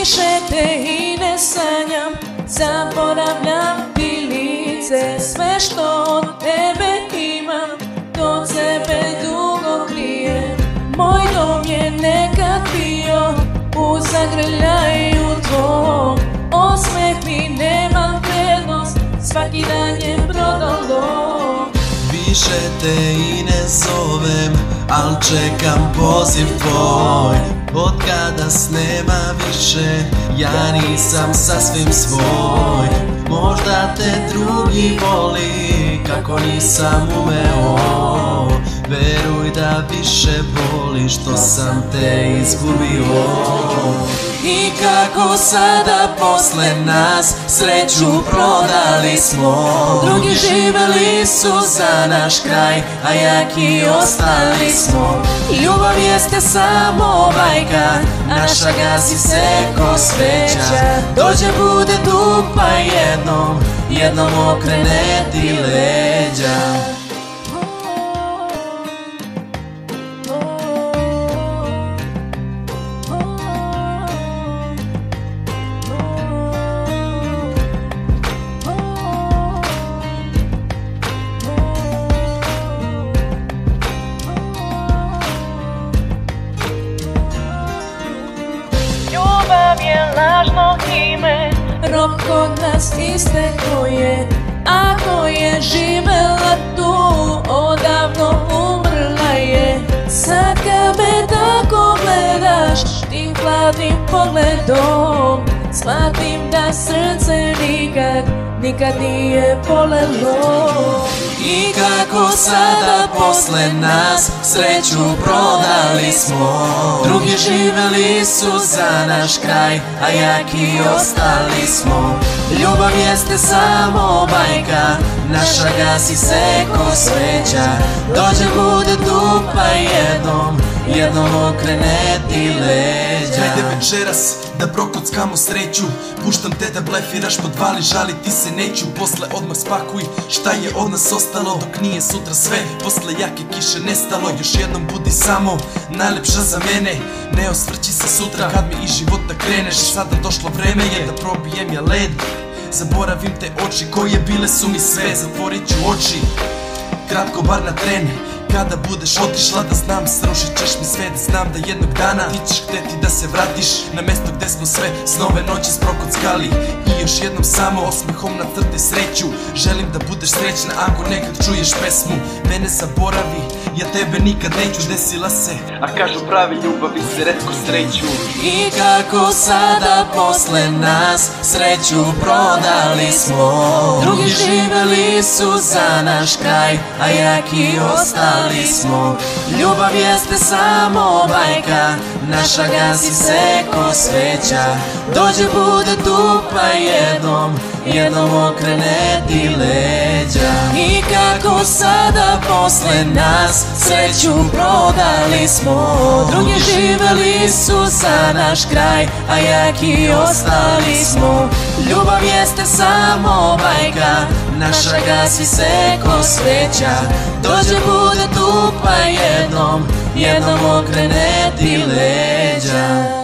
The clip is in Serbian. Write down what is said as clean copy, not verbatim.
Više te i ne sanjam, zaboravljam ti lice. Sve što od tebe imam, do tebe dugo krijem. Moj dom je nekad bio u zagrljaju tvoj. Osmeh mi nema prednost, svaki dan je prodalo. Više te i ne zovem, al čekam poziv tvoj. Od kada s nema više, ja nisam sasvim svoj. Možda te drugi voli, kako nisam umeo. Veruj da više boli što sam te izgubio. I kako sada posle nas sreću prodali smo. Drugi živeli su za naš kraj, a jaki ostali smo. Ljubav jeste samo bajka, naša gasi se ko sveća. Dođe bude tu pa jednom okrene ti leđa. Ljubav je lažno ime, rok kod nas isteklo je. Ako je živela tu, odavno umrla je. Sad kad me tako gledaš, tim hladnim pogledom, shvatim da srce nikad nije bolelo. I kako sada posle nas sreću prodali smo. Drugi živeli su za naš kraj, a jaki ostali smo. Ljubav jeste samo bajka, naša gasi se ko sveća. Dođe bude tu pa jednom okrene ti leđa. Ajde večeras da prokockamo sreću, puštam te da blefiraš, podvali, žaliti se neću. Posle odmah spakuj šta je od nas ostalo, dok nije sutra sve posle jake kiše nestalo. Još jednom budi samo najlepša za mene, ne osvrći se sutra kad mi iz života kreneš. Sada došlo vreme je da probijem ja led, zaboravim te oči koje bile su mi sve. Zatvorit ću oči, kratko bar na tren. Kada budeš otišla da znam, srušit ćeš mi sve. Da znam da jednog dana ti ćeš hteti da se vratiš na mesto gde smo sve snove noći sprokockali. I još jednom samo osmehom nacrtaj sreću. Želim da budeš srećna ako nekad čuješ pesmu Mene zaboravi, ja tebe nikad neću. Desila se, a kažu pravi ljubavi se retko sreću. I kako sada posle nas sreću prodali smo. Drugi živeli su za naš kraj, a jaki ostali smo. Ljubav jeste samo bajka, naša gasi se ko sveća. Dođe bude tu pa jednom okrene ti leđa. I kako sada posle nas sreću prodali smo. Drugi živeli su za naš kraj, a jaki ostali smo. Ljubav jeste samo bajka, naša gasi se ko sveća. Dođe bude tu pa jednom okrene ti leđa.